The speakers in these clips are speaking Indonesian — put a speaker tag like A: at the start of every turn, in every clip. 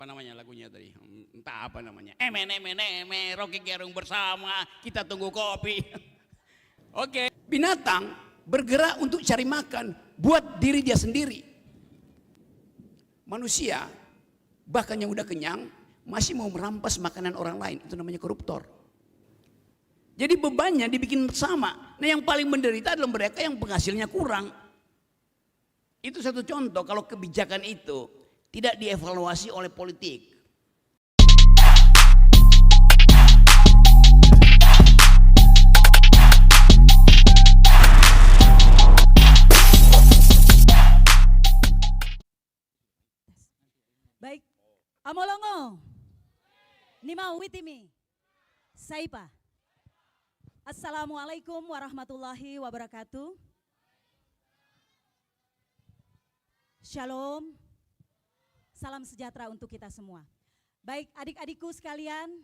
A: apa namanya lagunya tadi, entah apa namanya, Rocky Gerung bersama, kita tunggu kopi. Oke. Binatang bergerak untuk cari makan buat diri dia sendiri. Manusia bahkan yang udah kenyang masih mau merampas makanan orang lain, itu namanya koruptor. Jadi bebannya dibikin sama. Nah yang paling menderita adalah mereka yang penghasilnya kurang. Itu satu contoh kalau kebijakan itu tidak dievaluasi oleh politik.
B: Baik, Amolongo, Nima Witimi, Saipa. Assalamualaikum warahmatullahi wabarakatuh. Shalom, salam sejahtera untuk kita semua. Baik adik-adikku sekalian,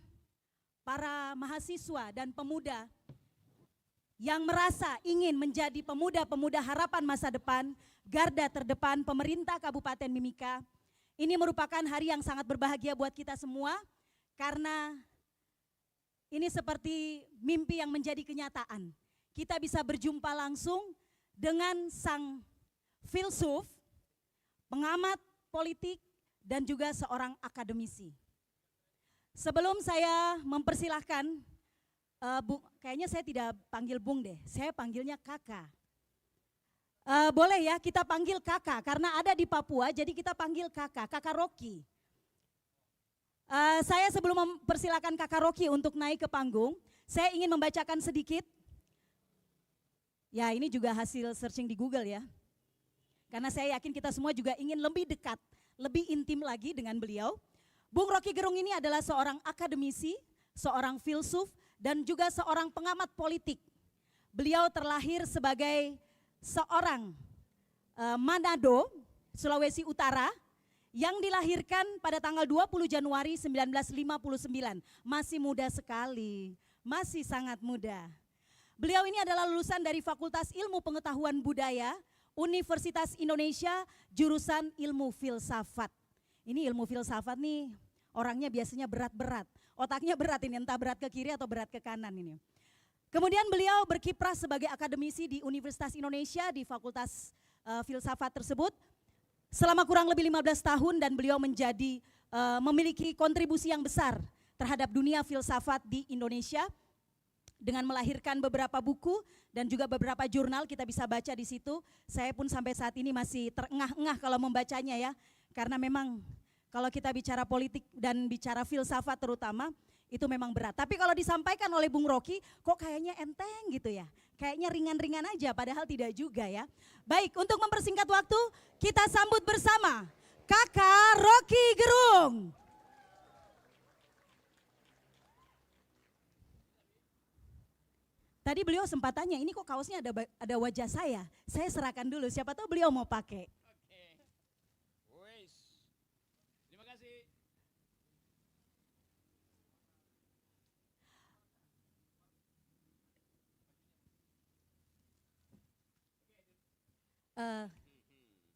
B: para mahasiswa dan pemuda yang merasa ingin menjadi pemuda-pemuda harapan masa depan, garda terdepan pemerintah Kabupaten Mimika. Ini merupakan hari yang sangat berbahagia buat kita semua karena ini seperti mimpi yang menjadi kenyataan. Kita bisa berjumpa langsung dengan sang filsuf, pengamat politik, dan juga seorang akademisi. Sebelum saya mempersilahkan, kayaknya saya tidak panggil Bung deh, saya panggilnya Kakak. Boleh ya kita panggil Kakak, karena ada di Papua jadi kita panggil Kakak, Kakak Rocky. Saya sebelum mempersilahkan Kakak Rocky untuk naik ke panggung, saya ingin membacakan sedikit. Ya ini juga hasil searching di Google ya. Karena saya yakin kita semua juga ingin lebih dekat, lebih intim lagi dengan beliau. Bung Rocky Gerung ini adalah seorang akademisi, seorang filsuf, dan juga seorang pengamat politik. Beliau terlahir sebagai seorang Manado, Sulawesi Utara, yang dilahirkan pada tanggal 20 Januari 1959. Masih muda sekali, masih sangat muda. Beliau ini adalah lulusan dari Fakultas Ilmu Pengetahuan Budaya, Universitas Indonesia, jurusan ilmu filsafat. Ini ilmu filsafat nih, orangnya biasanya berat-berat. Otaknya berat ini, entah berat ke kiri atau berat ke kanan ini. Kemudian beliau berkiprah sebagai akademisi di Universitas Indonesia di Fakultas Filsafat tersebut selama kurang lebih 15 tahun dan beliau menjadi memiliki kontribusi yang besar terhadap dunia filsafat di Indonesia dengan melahirkan beberapa buku dan juga beberapa jurnal kita bisa baca di situ. Saya pun sampai saat ini masih terengah-engah kalau membacanya ya, karena memang kalau kita bicara politik dan bicara filsafat terutama itu memang berat. Tapi kalau disampaikan oleh Bung Rocky kok kayaknya enteng gitu ya. Kayaknya ringan-ringan aja padahal tidak juga ya. Baik, untuk mempersingkat waktu kita sambut bersama Kakak Rocky Gerung. Tadi beliau sempat tanya, ini kok kaosnya ada wajah saya. Saya serahkan dulu, siapa tahu beliau mau pakai.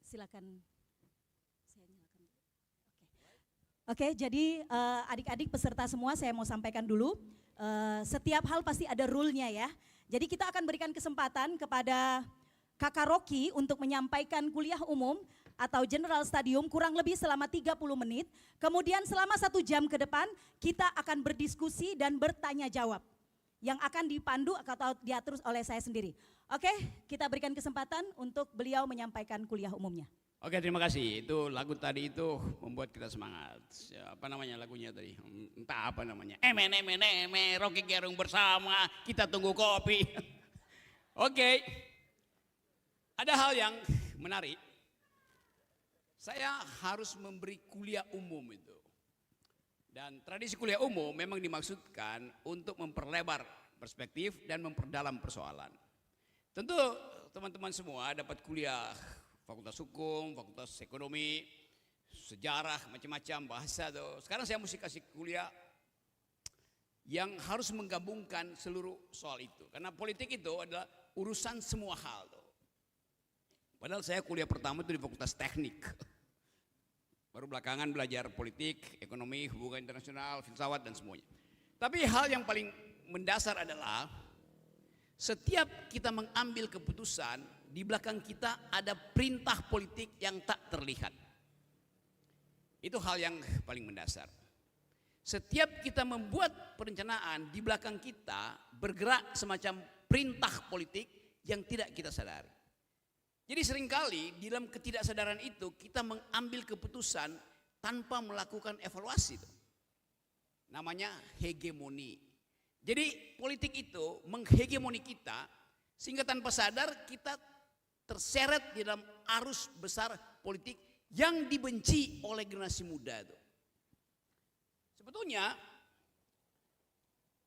B: Silakan saya nyalakan. Oke, jadi adik-adik peserta semua saya mau sampaikan dulu. Setiap hal pasti ada rule-nya ya. Jadi kita akan berikan kesempatan kepada Kakak Rocky untuk menyampaikan kuliah umum atau General Studium kurang lebih selama 30 menit. Kemudian selama 1 jam ke depan kita akan berdiskusi dan bertanya jawab. Yang akan dipandu atau diatur oleh saya sendiri. Oke, kita berikan kesempatan untuk beliau menyampaikan kuliah umumnya.
A: Oke, terima kasih. Itu lagu tadi itu membuat kita semangat. Apa namanya lagunya tadi? Entah apa namanya. Rocky Gerung bersama, kita tunggu kopi. Oke. Ada hal yang menarik. Saya harus memberi kuliah umum itu. Dan tradisi kuliah umum memang dimaksudkan untuk memperlebar perspektif dan memperdalam persoalan. Tentu teman-teman semua dapat kuliah Fakultas Hukum, Fakultas Ekonomi, Sejarah, macam-macam bahasa tuh. Sekarang saya mesti kasih kuliah yang harus menggabungkan seluruh soal itu. Karena politik itu adalah urusan semua hal tuh. Padahal saya kuliah pertama itu di Fakultas Teknik. Baru belakangan belajar politik, ekonomi, hubungan internasional, filsafat dan semuanya. Tapi hal yang paling mendasar adalah setiap kita mengambil keputusan, di belakang kita ada perintah politik yang tak terlihat. Itu hal yang paling mendasar. Setiap kita membuat perencanaan, di belakang kita bergerak semacam perintah politik yang tidak kita sadari. Jadi seringkali di dalam ketidaksadaran itu kita mengambil keputusan tanpa melakukan evaluasi. Namanya hegemoni. Jadi politik itu menghegemoni kita sehingga tanpa sadar kita terseret di dalam arus besar politik yang dibenci oleh generasi muda itu. Sebetulnya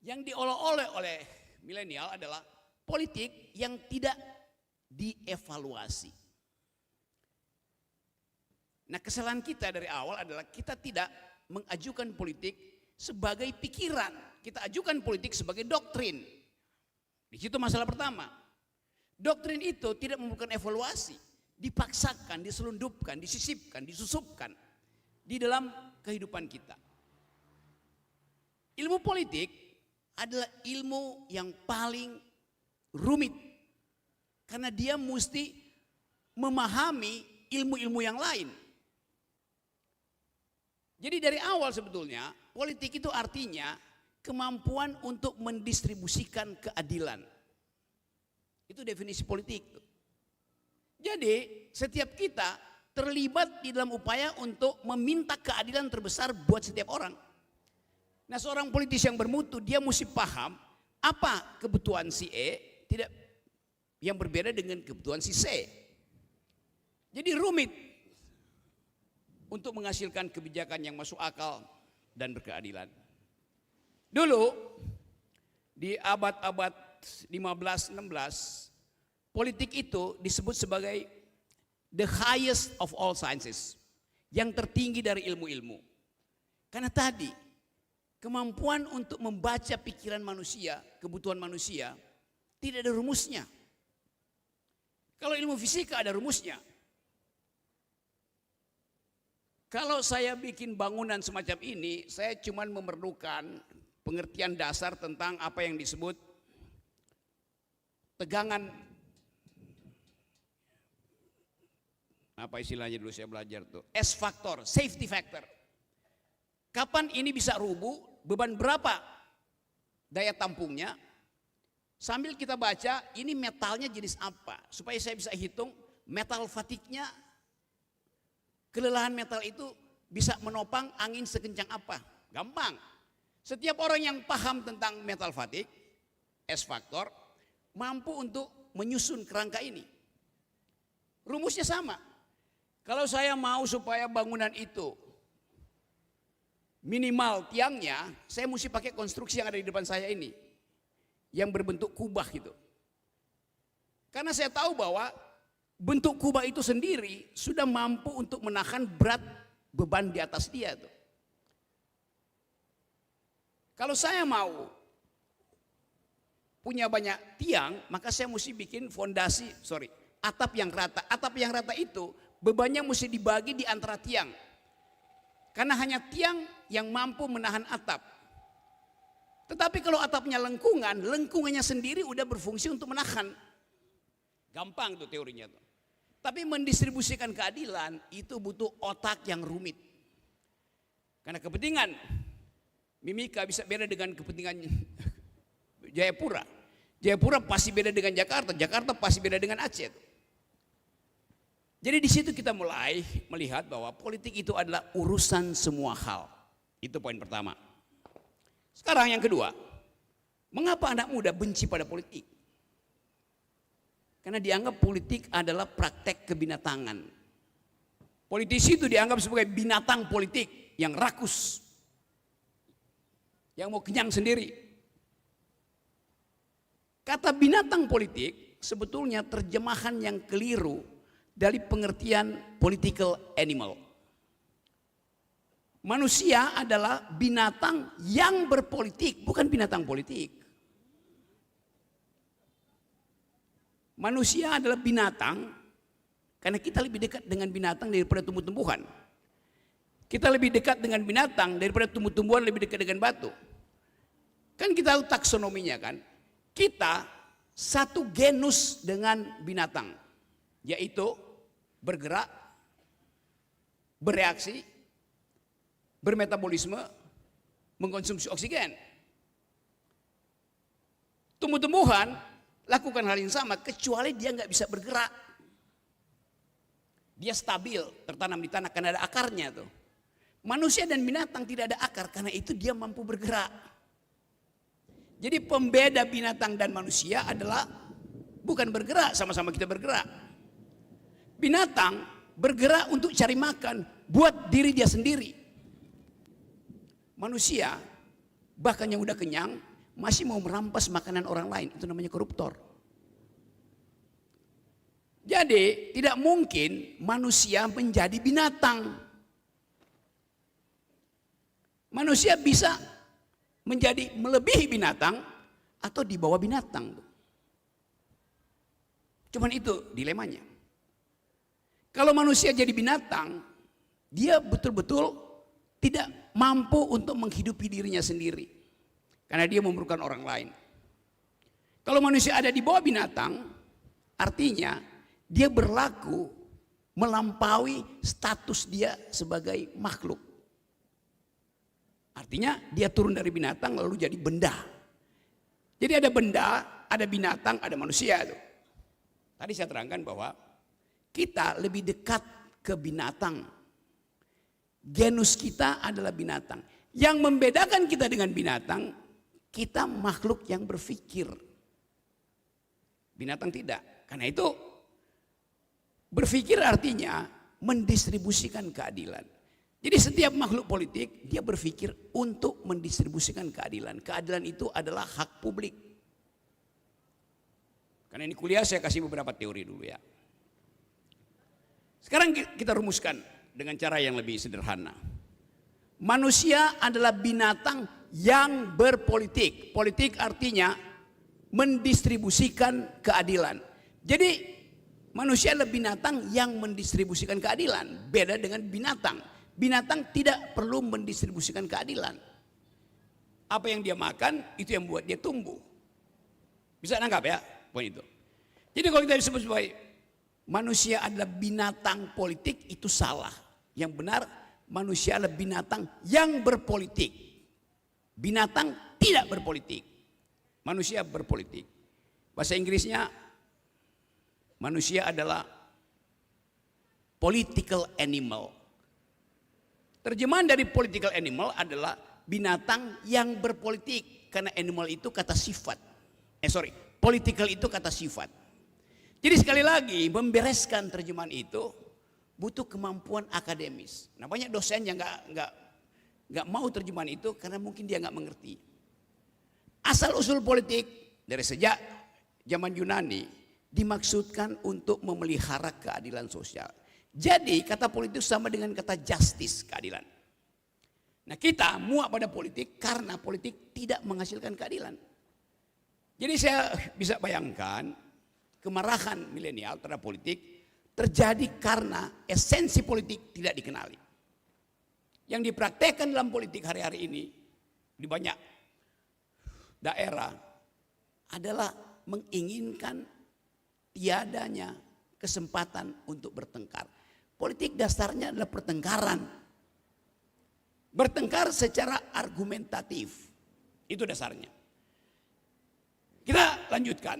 A: yang diolok-olok oleh milenial adalah politik yang tidak dievaluasi. Nah, kesalahan kita dari awal adalah kita tidak mengajukan politik sebagai pikiran, kita ajukan politik sebagai doktrin. Di situ masalah pertama. Doktrin itu tidak memerlukan evaluasi, dipaksakan, diselundupkan, disisipkan, disusupkan di dalam kehidupan kita. Ilmu politik adalah ilmu yang paling rumit karena dia mesti memahami ilmu-ilmu yang lain. Jadi dari awal sebetulnya politik itu artinya kemampuan untuk mendistribusikan keadilan. Itu definisi politik. Jadi setiap kita terlibat di dalam upaya untuk meminta keadilan terbesar buat setiap orang. Nah, seorang politisi yang bermutu dia mesti paham apa kebutuhan si E tidak yang berbeda dengan kebutuhan si C. Jadi rumit untuk menghasilkan kebijakan yang masuk akal dan berkeadilan. Dulu di abad-abad 15-16 politik itu disebut sebagai the highest of all sciences, yang tertinggi dari ilmu-ilmu. Karena tadi kemampuan untuk membaca pikiran manusia, kebutuhan manusia tidak ada rumusnya. Kalau ilmu fisika ada rumusnya. Kalau saya bikin bangunan semacam ini, saya cuma memerlukan pengertian dasar tentang apa yang disebut tegangan, apa istilahnya dulu saya belajar tuh, S factor, safety factor. Kapan ini bisa rubuh, beban berapa daya tampungnya, sambil kita baca ini metalnya jenis apa, supaya saya bisa hitung metal fatiknya, kelelahan metal itu bisa menopang angin sekencang apa. Gampang. Setiap orang yang paham tentang metal fatik, S faktor, mampu untuk menyusun kerangka ini. Rumusnya sama. Kalau saya mau supaya bangunan itu minimal tiangnya, saya mesti pakai konstruksi yang ada di depan saya ini, yang berbentuk kubah gitu. Karena saya tahu bahwa bentuk kubah itu sendiri sudah mampu untuk menahan berat beban di atas dia tuh. Kalau saya mau punya banyak tiang, maka saya mesti bikin atap yang rata. Atap yang rata itu bebannya mesti dibagi di antara tiang. Karena hanya tiang yang mampu menahan atap. Tetapi kalau atapnya lengkungan, lengkungannya sendiri udah berfungsi untuk menahan. Gampang tuh teorinya tuh. Tapi mendistribusikan keadilan itu butuh otak yang rumit. Karena kepentingan Mimika bisa beda dengan kepentingan Jayapura. Jayapura pasti beda dengan Jakarta, Jakarta pasti beda dengan Aceh. Jadi di situ kita mulai melihat bahwa politik itu adalah urusan semua hal. Itu poin pertama. Sekarang yang kedua, mengapa anak muda benci pada politik? Karena dianggap politik adalah praktek kebinatangan. Politisi itu dianggap sebagai binatang politik yang rakus, yang mau kenyang sendiri. Kata binatang politik sebetulnya terjemahan yang keliru dari pengertian political animal. Manusia adalah binatang yang berpolitik, bukan binatang politik. Manusia adalah binatang karena kita lebih dekat dengan binatang daripada tumbuh-tumbuhan. kita lebih dekat dengan binatang daripada tumbuh-tumbuhan lebih dekat dengan batu. Kan kita tahu taksonominya kan. Kita satu genus dengan binatang, yaitu bergerak, bereaksi, bermetabolisme, mengkonsumsi oksigen. Tumbuh-tumbuhan lakukan hal yang sama kecuali dia nggak bisa bergerak. Dia stabil, tertanam di tanah karena ada akarnya tuh. Manusia dan binatang tidak ada akar, karena itu dia mampu bergerak. Jadi pembeda binatang dan manusia adalah bukan bergerak, sama-sama kita bergerak. Binatang bergerak untuk cari makan buat diri dia sendiri. Manusia bahkan yang udah kenyang masih mau merampas makanan orang lain, itu namanya koruptor. Jadi tidak mungkin manusia menjadi binatang. Manusia bisa menjadi melebihi binatang atau di bawah binatang. Cuman itu dilemanya. Kalau manusia jadi binatang, dia betul-betul tidak mampu untuk menghidupi dirinya sendiri. Karena dia memerlukan orang lain. Kalau manusia ada di bawah binatang, artinya dia berlaku melampaui status dia sebagai makhluk. Artinya dia turun dari binatang lalu jadi benda. Jadi ada benda, ada binatang, ada manusia. Tadi saya terangkan bahwa kita lebih dekat ke binatang. Genus kita adalah binatang. Yang membedakan kita dengan binatang, kita makhluk yang berpikir. Binatang tidak. Karena itu berpikir artinya mendistribusikan keadilan. Jadi setiap makhluk politik dia berpikir untuk mendistribusikan keadilan. Keadilan itu adalah hak publik. Karena ini kuliah saya kasih beberapa teori dulu ya. Sekarang kita rumuskan dengan cara yang lebih sederhana. Manusia adalah binatang yang berpolitik. Politik artinya mendistribusikan keadilan. Jadi manusia adalah binatang yang mendistribusikan keadilan. Beda dengan binatang. Binatang tidak perlu mendistribusikan keadilan. Apa yang dia makan itu yang buat dia tumbuh. Bisa nangkap ya poin itu. Jadi kalau kita disebut sebagai manusia adalah binatang politik, itu salah. Yang benar manusia adalah binatang yang berpolitik. Binatang tidak berpolitik. Manusia berpolitik. Bahasa Inggrisnya manusia adalah political animal. Terjemahan dari political animal adalah binatang yang berpolitik. Karena animal itu kata sifat. Political itu kata sifat. Jadi sekali lagi membereskan terjemahan itu butuh kemampuan akademis. Nah banyak dosen yang nggak mau terjemahan itu karena mungkin dia nggak mengerti. Asal usul politik dari sejak zaman Yunani dimaksudkan untuk memelihara keadilan sosial. Jadi kata politik sama dengan kata justice, keadilan. Nah kita muak pada politik karena politik tidak menghasilkan keadilan. Jadi saya bisa bayangkan kemarahan milenial terhadap politik terjadi karena esensi politik tidak dikenali. Yang dipraktekkan dalam politik hari-hari ini di banyak daerah adalah menginginkan tiadanya kesempatan untuk bertengkar. Politik dasarnya adalah pertengkaran. Bertengkar secara argumentatif. Itu dasarnya. Kita lanjutkan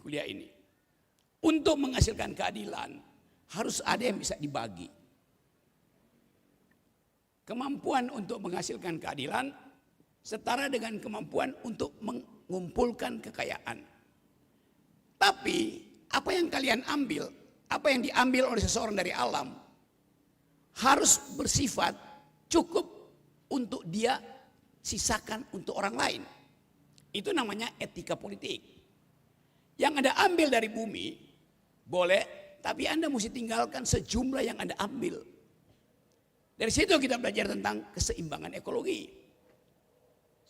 A: kuliah ini. Untuk menghasilkan keadilan harus ada yang bisa dibagi. Kemampuan untuk menghasilkan keadilan setara dengan kemampuan untuk mengumpulkan kekayaan. Tapi apa yang kalian ambil, apa yang diambil oleh seseorang dari alam harus bersifat cukup untuk dia sisakan untuk orang lain. Itu namanya etika politik. Yang Anda ambil dari bumi boleh, tapi Anda mesti tinggalkan sejumlah yang Anda ambil. Dari situ kita belajar tentang keseimbangan ekologi.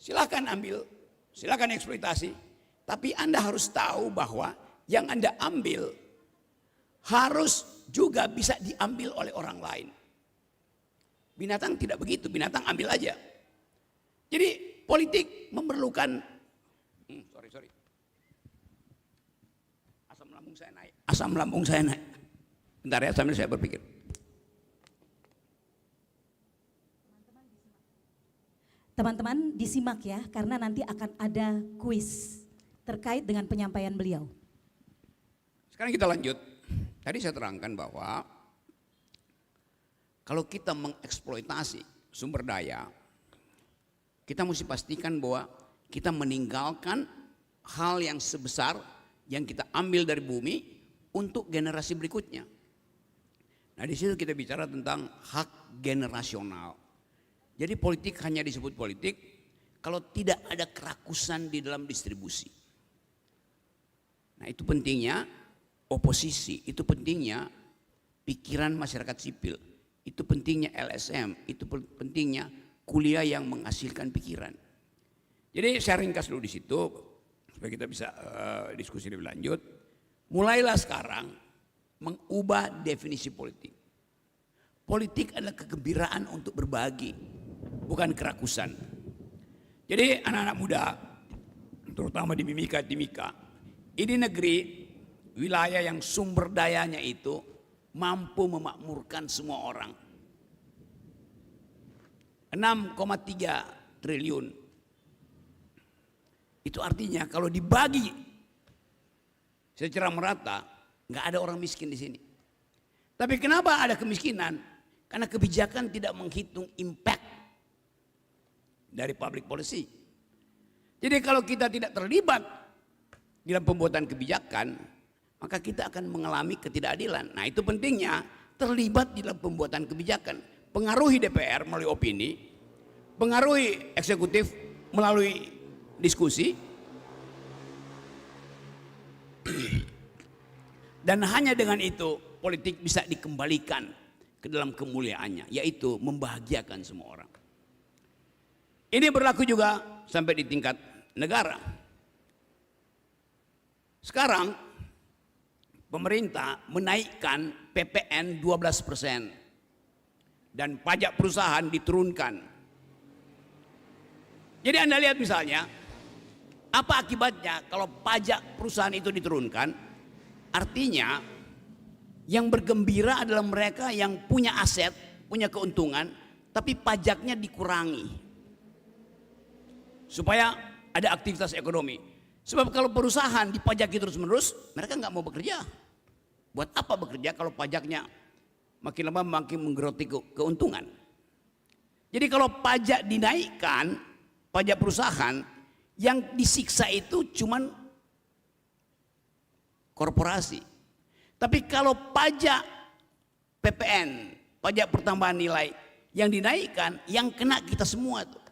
A: Silakan ambil, silakan eksploitasi, tapi Anda harus tahu bahwa yang Anda ambil harus juga bisa diambil oleh orang lain. Binatang tidak begitu, binatang ambil aja. Jadi politik memerlukan, sorry. Asam lambung saya naik. Bentar ya sambil saya berpikir.
B: Teman-teman disimak ya, karena nanti akan ada kuis terkait dengan penyampaian beliau.
A: Sekarang kita lanjut. Tadi saya terangkan bahwa kalau kita mengeksploitasi sumber daya, kita mesti pastikan bahwa kita meninggalkan hal yang sebesar yang kita ambil dari bumi untuk generasi berikutnya. Nah di situ kita bicara tentang hak generasional. Jadi politik hanya disebut politik kalau tidak ada kerakusan di dalam distribusi. Nah itu pentingnya oposisi, itu pentingnya pikiran masyarakat sipil, itu pentingnya LSM, itu pentingnya kuliah yang menghasilkan pikiran. Jadi saya ringkas dulu di situ supaya kita bisa diskusi lebih lanjut. Mulailah sekarang mengubah definisi politik. Politik adalah kegembiraan untuk berbagi, bukan kerakusan. Jadi anak-anak muda, terutama di Mimika, ini negeri wilayah yang sumber dayanya itu mampu memakmurkan semua orang. 6,3 triliun. Itu artinya kalau dibagi secara merata, nggak ada orang miskin di sini. Tapi kenapa ada kemiskinan? Karena kebijakan tidak menghitung impact dari public policy. Jadi kalau kita tidak terlibat dalam pembuatan kebijakan, maka kita akan mengalami ketidakadilan. Nah itu pentingnya terlibat di dalam pembuatan kebijakan. Pengaruhi DPR melalui opini, pengaruhi eksekutif melalui diskusi, dan hanya dengan itu politik bisa dikembalikan ke dalam kemuliaannya, yaitu membahagiakan semua orang. Ini berlaku juga sampai di tingkat negara. Sekarang pemerintah menaikkan PPN 12% dan pajak perusahaan diturunkan. Jadi Anda lihat misalnya, apa akibatnya kalau pajak perusahaan itu diturunkan? Artinya yang bergembira adalah mereka yang punya aset, punya keuntungan, tapi pajaknya dikurangi supaya ada aktivitas ekonomi. Sebab kalau perusahaan dipajaki terus-menerus, mereka nggak mau bekerja. Buat apa bekerja kalau pajaknya makin lama makin menggeroti keuntungan? Jadi kalau pajak dinaikkan, pajak perusahaan, yang disiksa itu cuman korporasi. Tapi kalau pajak PPN, pajak pertambahan nilai yang dinaikkan, yang kena kita semua tuh.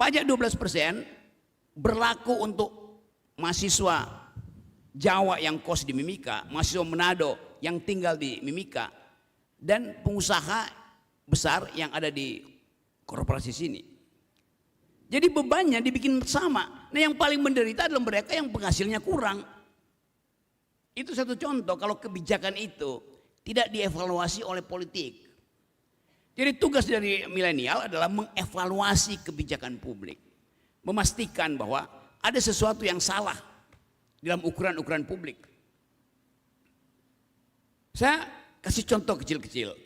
A: Pajak 12% berlaku untuk mahasiswa Jawa yang kos di Mimika, mahasiswa Manado yang tinggal di Mimika, dan pengusaha besar yang ada di korporasi sini. Jadi bebannya dibikin sama. Nah yang paling menderita adalah mereka yang penghasilnya kurang. Itu satu contoh kalau kebijakan itu tidak dievaluasi oleh politik. Jadi tugas dari milenial adalah mengevaluasi kebijakan publik. Memastikan bahwa ada sesuatu yang salah dalam ukuran-ukuran publik. Saya kasih contoh kecil-kecil.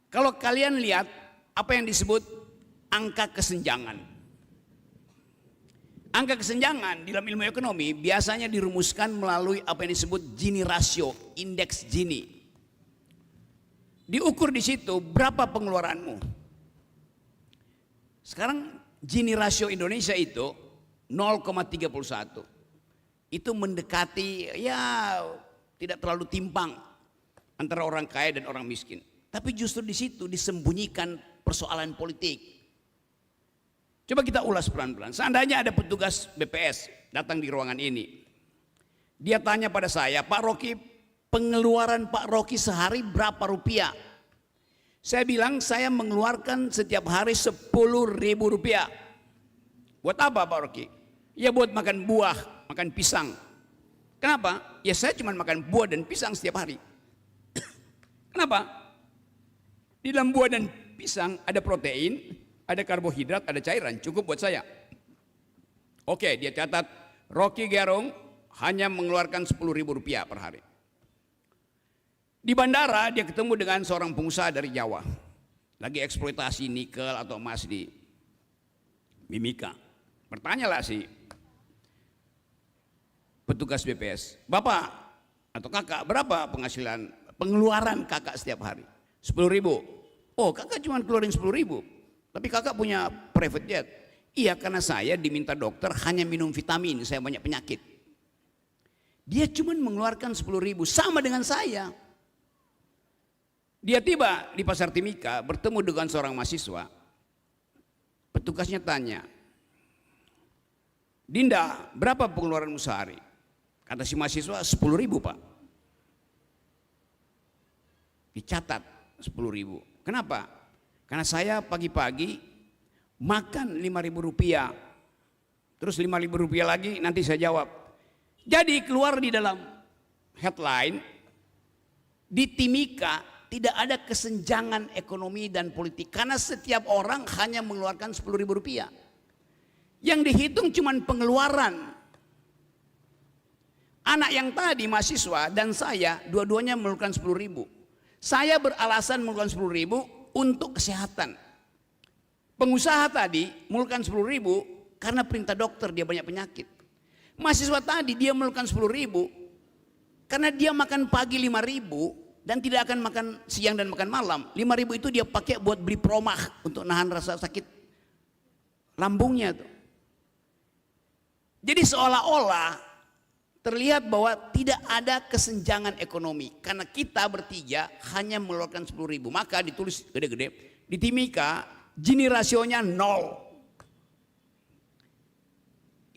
A: Kalau kalian lihat apa yang disebut angka kesenjangan. Angka kesenjangan di dalam ilmu ekonomi biasanya dirumuskan melalui apa yang disebut Gini rasio, indeks Gini. Diukur di situ berapa pengeluaranmu. Sekarang Gini rasio Indonesia itu 0,31. Itu mendekati ya tidak terlalu timpang antara orang kaya dan orang miskin. Tapi justru di situ disembunyikan persoalan politik. Coba kita ulas pelan-pelan. Seandainya ada petugas BPS datang di ruangan ini. Dia tanya pada saya, Pak Rocky, pengeluaran Pak Rocky sehari berapa rupiah? Saya bilang saya mengeluarkan setiap hari 10.000 rupiah. Buat apa Pak Rocky? Ya buat makan buah, makan pisang. Kenapa? Ya saya cuma makan buah dan pisang setiap hari. Kenapa? Di dalam buah dan pisang ada protein, ada karbohidrat, ada cairan, cukup buat saya. Oke, dia catat Rocky Gerung hanya mengeluarkan Rp10.000 per hari. Di bandara dia ketemu dengan seorang pengusaha dari Jawa, lagi eksploitasi nikel atau emas di Mimika. Bertanyalah si petugas BPS, Bapak atau kakak, berapa pengeluaran kakak setiap hari? 10.000. Oh, kakak cuma keluarin 10.000, tapi kakak punya private jet. Iya, karena saya diminta dokter hanya minum vitamin, saya banyak penyakit. Dia cuma mengeluarkan 10.000, sama dengan saya. Dia tiba di pasar Timika, bertemu dengan seorang mahasiswa. Petugasnya tanya, Dinda, berapa pengeluaranmu sehari? Kata si mahasiswa, 10.000 Pak. Dicatat 10.000. Kenapa? Karena saya pagi-pagi makan Rp5.000. Terus Rp5.000 lagi nanti saya jawab. Jadi keluar di dalam headline, di Timika tidak ada kesenjangan ekonomi dan politik. Karena setiap orang hanya mengeluarkan Rp10.000. Yang dihitung cuma pengeluaran. Anak yang tadi mahasiswa dan saya dua-duanya mengeluarkan 10.000. Saya beralasan mengeluarkan 10.000 untuk kesehatan. Pengusaha tadi mengeluarkan 10.000 karena perintah dokter, dia banyak penyakit. Mahasiswa tadi dia mengeluarkan 10.000 karena dia makan pagi 5.000 dan tidak akan makan siang dan makan malam. 5.000 itu dia pakai buat beli promah untuk nahan rasa sakit lambungnya tuh. Jadi seolah-olah terlihat bahwa tidak ada kesenjangan ekonomi karena kita bertiga hanya mengeluarkan 10.000. Maka ditulis gede-gede di Timika, Gini rasionya 0.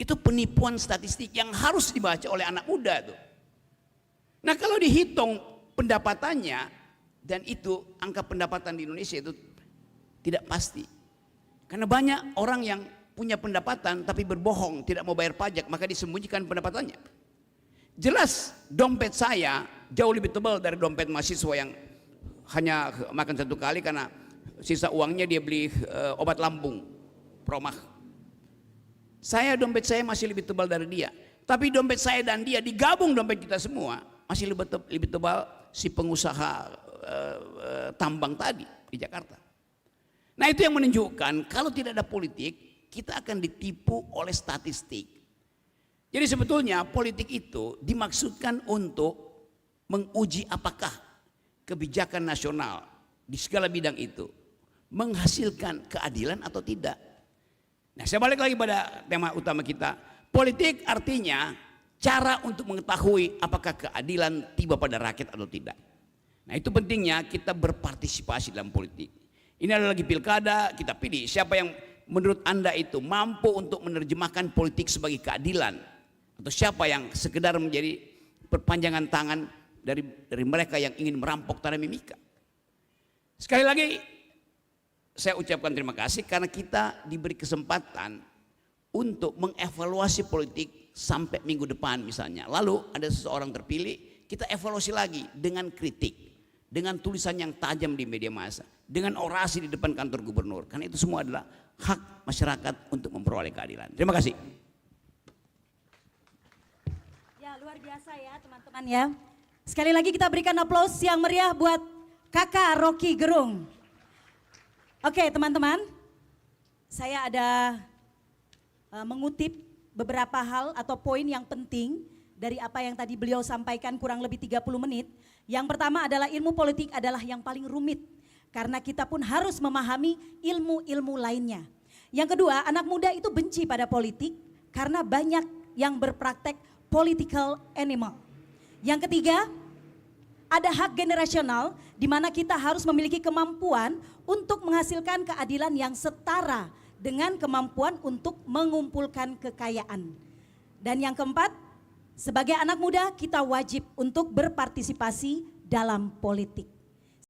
A: Itu penipuan statistik yang harus dibaca oleh anak muda tuh. Nah, kalau dihitung pendapatannya, dan itu angka pendapatan di Indonesia itu tidak pasti. Karena banyak orang yang punya pendapatan tapi berbohong, tidak mau bayar pajak, maka disembunyikan pendapatannya. Jelas dompet saya jauh lebih tebal dari dompet mahasiswa yang hanya makan satu kali karena sisa uangnya dia beli obat lambung, promah. Dompet saya masih lebih tebal dari dia. Tapi dompet saya dan dia digabung dompet kita semua masih lebih tebal si pengusaha tambang tadi di Jakarta. Nah, itu yang menunjukkan kalau tidak ada politik kita akan ditipu oleh statistik. Jadi sebetulnya politik itu dimaksudkan untuk menguji apakah kebijakan nasional di segala bidang itu menghasilkan keadilan atau tidak. Nah, saya balik lagi pada tema utama kita. Politik artinya cara untuk mengetahui apakah keadilan tiba pada rakyat atau tidak. Nah, itu pentingnya kita berpartisipasi dalam politik. Ini adalah lagi pilkada, kita pilih siapa yang menurut Anda itu mampu untuk menerjemahkan politik sebagai keadilan. Atau siapa yang sekedar menjadi perpanjangan tangan dari mereka yang ingin merampok tanah Mimika. Sekali lagi saya ucapkan terima kasih karena kita diberi kesempatan untuk mengevaluasi politik sampai minggu depan misalnya. Lalu ada seseorang terpilih, kita evaluasi lagi dengan kritik, dengan tulisan yang tajam di media massa, dengan orasi di depan kantor gubernur. Karena itu semua adalah hak masyarakat untuk memperoleh keadilan. Terima kasih.
B: Luar biasa ya teman-teman ya. Sekali lagi kita berikan aplaus yang meriah buat kakak Rocky Gerung. Oke teman-teman, saya ada mengutip beberapa hal atau poin yang penting dari apa yang tadi beliau sampaikan kurang lebih 30 menit. Yang pertama adalah ilmu politik adalah yang paling rumit. Karena kita pun harus memahami ilmu-ilmu lainnya. Yang kedua, anak muda itu benci pada politik karena banyak yang berpraktek political animal. Yang ketiga, ada hak generasional di mana kita harus memiliki kemampuan untuk menghasilkan keadilan yang setara dengan kemampuan untuk mengumpulkan kekayaan. Dan yang keempat, sebagai anak muda kita wajib untuk berpartisipasi dalam politik.